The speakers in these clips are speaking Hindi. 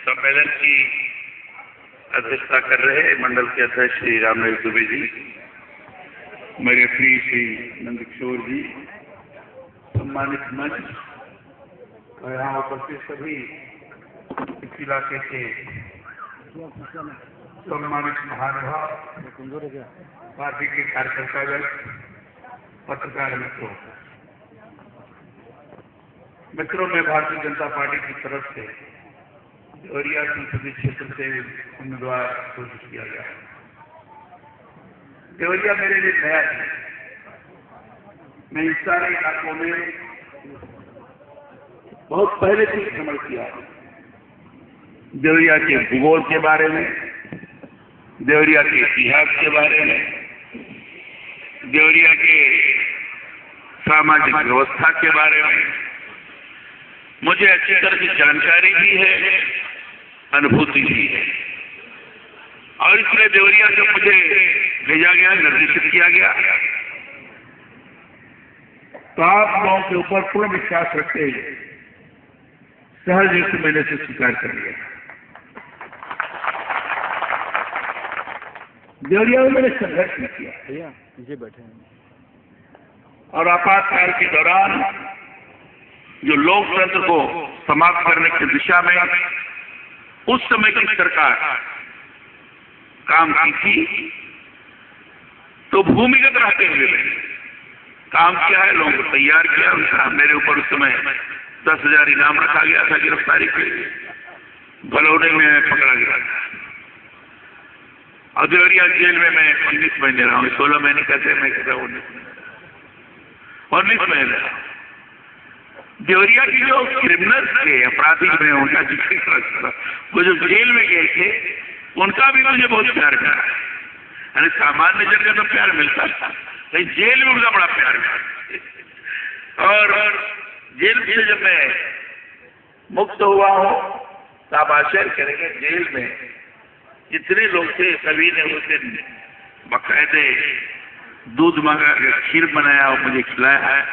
सम्मेलन की अध्यक्षता कर रहे मंडल के अध्यक्ष श्री रामनाथ दुबे जी, मेरे प्रिय श्री नंदकिशोर जी, सम्मानित मंच और यहाँ उपस्थित सभी इस इलाके के सम्मानित महानुभाव, पार्टी के कार्यकर्तागण, पत्रकार मित्रों, मैं भारतीय जनता पार्टी की तरफ से देवरिया संसदीय क्षेत्र से उम्मीदवार घोषित किया गया है। देवरिया मेरे लिए नया है। मैं इस सारे इलाकों में बहुत पहले से भ्रमण किया है। देवरिया के भूगोल के बारे में, देवरिया के इतिहास के बारे में, देवरिया के सामाजिक व्यवस्था के बारे में मुझे अच्छी तरह की जानकारी भी है, अनुभूति भी है। और इसलिए देवरिया से मुझे भेजा गया, निर्देशित किया गया। तो आप लोगों के ऊपर पूर्ण विश्वास रखते हुए सहज रूप से मैंने से स्वीकार कर लिया। देवरिया में मैंने संघर्ष नहीं किया भैया, मुझे बैठे और आपातकाल के दौरान जो लोकतंत्र को समाप्त करने की दिशा में उस समय की सरकार काम की थी, तो भूमिगत रहते हुए काम किया है, लोगों को तैयार किया। मेरे ऊपर उस समय 10,000 इनाम रखा गया था गिरफ्तारी के लिए। भलौडे में पकड़ा गया था और देवरिया जेल में मैं 19 महीने रहा हूँ। 16 महीने कहते मैं कहता 19 महीने रहा। देवरिया की जो क्रिमिनल्स थे, अपराधी में उनका जिक्र, वो जो जेल में गए थे, उनका भी मुझे बहुत प्यार मिला। अरे सामान्य जन का तो प्यार मिलता था, लेकिन जेल में उनका बड़ा प्यार मिला। और जेल से जब मैं मुक्त हुआ हूँ, तो आप आश्चर्य करेंगे, जेल में जितने लोग थे सभी ने उस दिन बाकायदे दूध मंगा कर खीर बनाया और मुझे खिलाया है।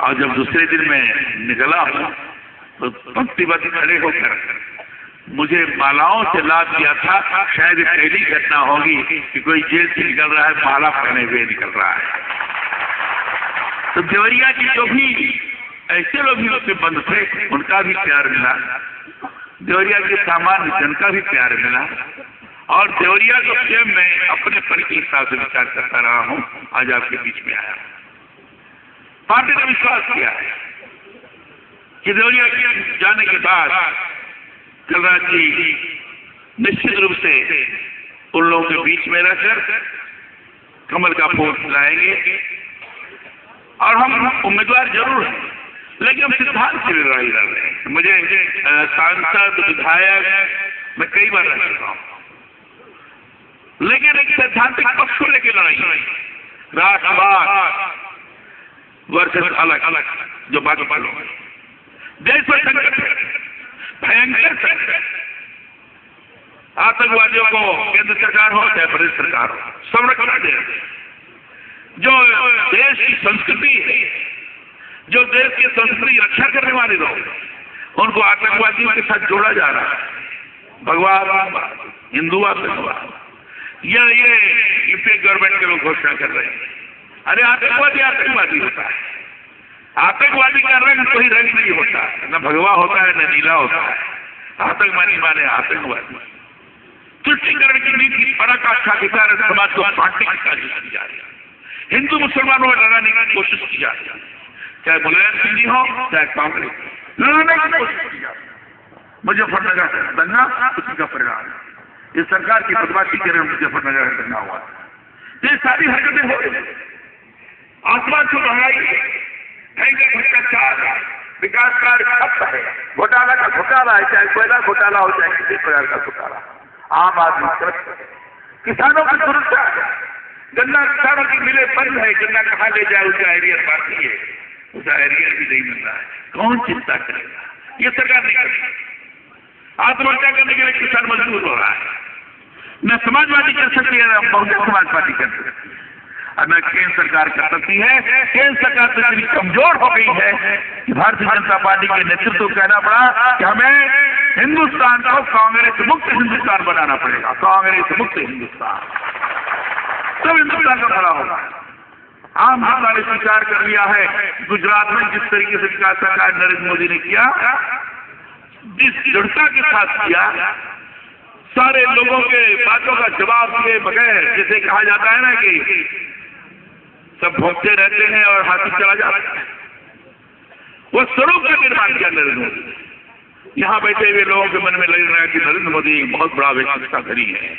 और जब दूसरे दिन मैं निकला हूं तो पंक्तिबद्ध खड़े होकर मुझे मालाओं से लाद दिया था। शायद पहली घटना होगी कि कोई जेल से निकल रहा है, माला पहने हुए निकल रहा है। तो देवरिया की जो भी ऐसे लोग भी उसमें बंद थे, उनका भी प्यार मिला। देवरिया के सामान्य जन का भी प्यार मिला। और देवरिया को स्वयं मैं अपने पन के हिसाब से विचार करता रहा हूं। आज आपके बीच में आया। पार्टी ने विश्वास किया है कि देवरिया के जाने के बाद कलराज जी निश्चित रूप से उन लोगों के बीच में रहकर कमल का फूल फैलाएंगे। और हम उम्मीदवार जरूर हैं, लेकिन हम सिद्धांत की लड़ाई लड़ रहे हैं। मुझे सांसद, विधायक मैं कई बार रह चुका हूं, लेकिन एक सैद्धांतिक पक्ष को लेकर लड़ाई, राष्ट्रवाद वर्सेस अलग अलग जो बाकी लोग, देश में संकट है, भयंकर संकट। आतंकवादियों को केंद्र सरकार हो चाहे प्रदेश सरकार हो, संरक्षण दे। जो देश की संस्कृति है, जो देश की संस्कृति रक्षा करने वाले लोग, उनको आतंकवादियों के साथ जोड़ा जा रहा है। भगवान हिंदू आतंकवाद, ये यूपी गवर्नमेंट के लोग घोषणा कर रहे हैं। अरे आतंकवादी आतंकवादी होता है। आतंकवादी का रंग कोई रंग नहीं होता, न भगवा होता है न नीला होता है। आतंकवादी माने आतंकवादी। तुष्टीकरण की नीति पराकाष्ठा के कारण समाज को बांटने की साजिश की जा रही है। हिंदू मुसलमानों में लड़ाने की कोशिश की जा रही है, चाहे मुलायम सिंह जी हो चाहे कांग्रेस, लड़ने की कोशिश की जा रही है। मुजफ्फरनगर दंगा उसी का परिणाम, इस सरकार की बदमाशी के लिए मुजफ्फरनगर दंगा हुआ। ये सारी हरकतें हो रही है। आसमान से महंगाई, भयंकर भ्रष्टाचार, विकास कार्य ठप है, घोटाला का घोटाला है, चाहे कोयला घोटाला हो चाहे किसी प्रकार का घोटाला। आम आदमी किसानों की सुरक्षा है, गन्ना किसानों की मिले बंद है, गन्ना कहाँ ले जाए उसका एरियर बाकी है, उसका एरियर भी नहीं मिल रहा है। कौन चिंता करेगा? ये सरकार नहीं करेगी। आत्महत्या करने के लिए किसान मजबूर हो रहा है। न समाजवादी कर सकती है, न बहुजन समाज पार्टी कर सकती है, और न केंद्र सरकार कर सकती है। केंद्र सरकार इतनी कमजोर हो गई है कि भारतीय जनता पार्टी के नेतृत्व को कहना पड़ा कि हमें हिंदुस्तान को कांग्रेस मुक्त हिंदुस्तान बनाना पड़ेगा, कांग्रेस मुक्त हिंदुस्तान, तब हिंदुस्तान का भला होगा। आम जनता ने स्वीकार कर लिया है गुजरात में जिस तरीके से विकास सरकार नरेंद्र मोदी ने किया, जिस दृढ़ता के साथ किया, सारे लोगों के बातों का जवाब दिए बगैर, जैसे कहा जाता है ना कि सब भोंकते रहते हैं और हाथी चला जाता है, वो स्वरूप का निर्माण किया नरेंद्र मोदी। यहां बैठे हुए लोगों के मन में लग रहा है कि नरेंद्र मोदी एक बहुत बड़ा व्यक्तित्वधारी है,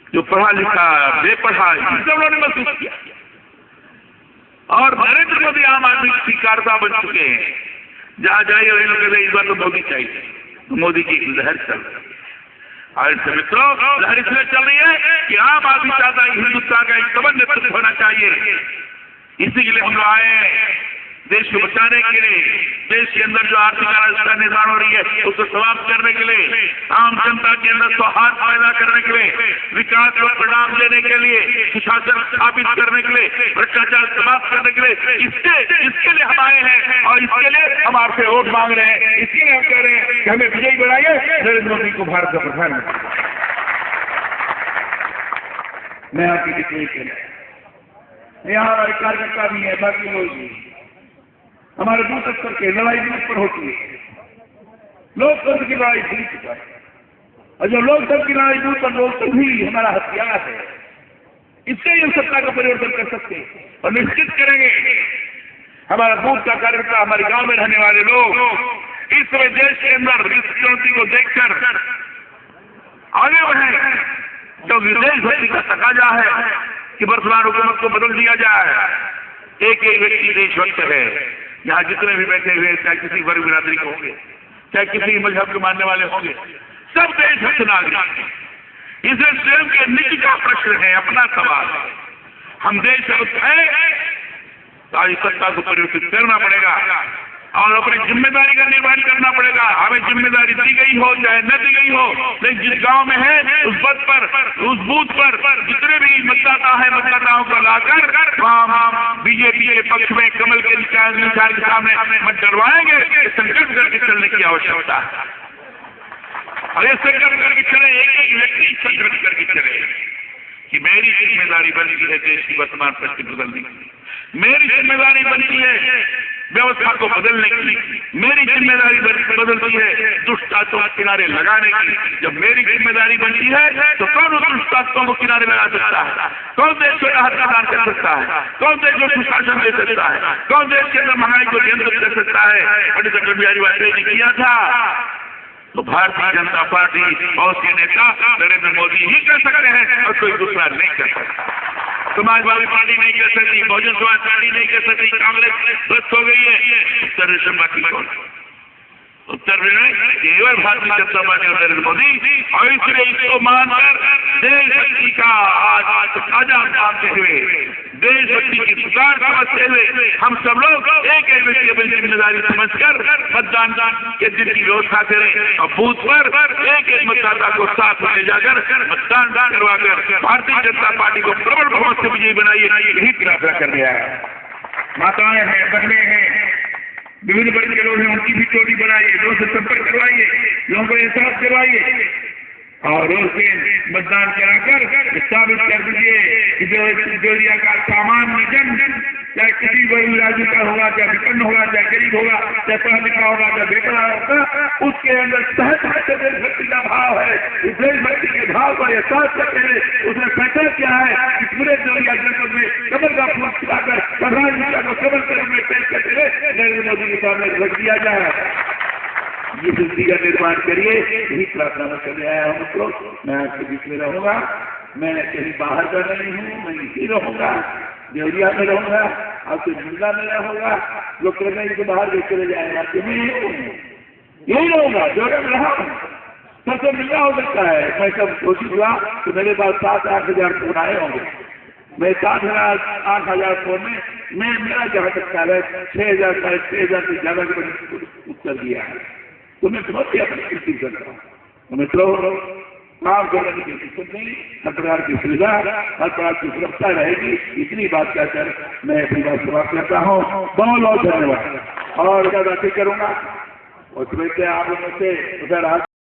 जो पढ़ा लिखा बेपढ़ा, सब उन्होंने महसूस किया। और नरेंद्र मोदी आम आदमी की स्वीकारता बन चुके हैं। जहां जाइए और इन लोग कहते इस बार तो मोदी चाहिए, तो मोदी की एक लहर चल रही है। और मित्रों, लहर इसलिए चल रही है कि आम आदमी चाहता है हिंदुस्तान का एक सबल नेतृत्व होना चाहिए। इसी के लिए हम लोग आए, देश को बचाने के लिए, देश के अंदर जो आर्थिक अराजकता निर्माण हो रही है उसको समाप्त करने के लिए, आम जनता के अंदर सौहार्द पैदा करने के लिए, विकास को परिणाम देने के लिए, सुशासन स्थापित करने के लिए, भ्रष्टाचार समाप्त करने के लिए, इसके लिए हम आए हैं और इसके लिए हम आपसे वोट मांग रहे हैं। इसके लिए हम कह रहे हैं कि हमें विजयी बनाइए नरेंद्र मोदी को भारत का प्रधानमंत्री। मैं आपकी टिप्पणी के लिए यहाँ हमारे कार्यकर्ता भी है, बाकी लोग भी, हमारे बूथ स्तर के लड़ाई बूथ पर होती है। लोकतंत्र की लड़ाई भूल चुका है, और जो लोकतंत्र की लड़ाई बूथ पर लोकतंत्र ही हमारा हथियार है, इससे ही हम सत्ता का परिवर्तन कर सकते हैं और निश्चित करेंगे हमारा बूथ का कार्यकर्ता, हमारे गांव में रहने वाले लोग इस समय देश के अंदर इस चुनौती को देखकर आगे बढ़े, क्योंकि देशभक्ति का तकाजा है कि वर्तमान हुकूमत को बदल दिया जाए। एक एक व्यक्ति देशभक्त है, यहाँ जितने भी बैठे हुए, चाहे किसी वर्ग बिरादरी के होंगे, चाहे किसी मजहब के मानने वाले होंगे, सब देशभक्त नागरिक हैं। इसे स्वयं के निज का प्रश्न है, अपना सवाल है। हम देशभक्त हैं तो आज सत्ता को परिवर्तित करना पड़ेगा और अपनी जिम्मेदारी का निर्वहन करना पड़ेगा। हमें जिम्मेदारी दी गई हो चाहे न दी गई हो, लेकिन जिस गांव में है उस पद पर, उस बूथ पर जितने भी मतदाता है, मतदाताओं को लाकर वहां बीजेपी के पक्ष में कमल के निशान के सामने मत डरवाएंगे। संकल्प करके चलने की आवश्यकता है और ये संकल्प करके चले, एक एक व्यक्ति संकल्प करके चले कि मेरी जिम्मेदारी बनती है देश की वर्तमान परिस्थिति बदलने की, मेरी जिम्मेदारी बनती है व्यवस्था को बदलने की, मेरी जिम्मेदारी बदलती है दुष्ट ताकतों को किनारे लगाने की। जब मेरी जिम्मेदारी बनती है तो कौन उस दुष्ट ताकतों को किनारे लगा सकता है? कौन देश को राहत प्रदान कर सकता है? कौन देश को सुशासन दे सकता है? कौन देश के अंदर महंगाई को नियंत्रित कर सकता है? पंडित अटल बिहारी वाजपेयी ने किया था, तो भारतीय जनता पार्टी और उसके नेता नरेंद्र मोदी ही कर सकते हैं और कोई दूसरा नहीं कर सकता। समाजवादी पार्टी नहीं कर सकती, बहुजन समाज पार्टी नहीं कर सकती, कांग्रेस बस हो गई है। उत्तर बाकी कौन? उत्तर में केवल भारतीय जनता पार्टी और नरेंद्र मोदी। और इसलिए इसको मानकर देशभक्ति का आज ताजा मानते हुए, देशभक्ति की पुकार समझते हुए हम सब लोग एक एक व्यक्ति अपनी जिम्मेदारी समझकर मतदान के दिन की व्यवस्था करें और बूथ पर एक एक मतदाता को साथ ले जाकर मतदान करवाकर भारतीय जनता पार्टी को प्रबल बहुमत से विजयी बनाइए, यही प्रार्थना कर रहा है। माताएं हैं, बहनें हैं, विभिन्न वर्ग के लोग हैं, उनकी भी टोली बनाइए, लोगों से संपर्क करवाइए, लोगों को एहसास करवाइए और उसके मतदान कराकर साबित कर दीजिए कि जो का सामान्य जन, चाहे किसी वर्ग राज्य का होगा, चाहे विपन्न होगा, चाहे गरीब होगा, चाहे पढ़ा लिखा होगा, चाहे बेपढ़ा होगा, उसके अंदर सहज देशभक्ति का भाव है। इस देशभक्ति के भाव का एहसास करते हुए उसने फैसला किया है कि पूरे देवरिया जनपद में कमल का फूल खिलाकर प्रधानमंत्री को कमल के रूप में पेश करते हुए नरेंद्र मोदी के सामने रख दिया जाए। ये स्थिति का निर्माण करिए, यही प्रार्थना में चले आया हूँ। मित्रों, मैं आपके बीच में रहूंगा, मैं कहीं बाहर का नहीं हूँ, मैं इसी रहूंगा, देवरिया में रहूंगा, आपके जिला में रहूंगा। लोग कह रहे हैं कि बाहर भी चले जाएगा, यही रहूंगा, जो रहा हूँ। सबसे मिलना हो सकता है। मैं सब कोशिश हुआ तो मेरे पास 7-8 हजार फोन आए होंगे। मैं 7,000-8,000 फोन में मेरा जहाँ तक ख्याल है 6,000 से ज्यादा उत्तर दिया है। तो मैं बहुत ही अपनी कृषि करता हूँ। तो मित्रों, काम करने की दिक्कत नहीं, हर प्रकार की सुविधा, हर प्रकार की सुरक्षा रहेगी। इतनी बात कहकर मैं अपनी बात समाप्त करता हूँ। बहुत बहुत धन्यवाद और क्या बातें करूंगा। उसमें से आप उनमें से उधर आ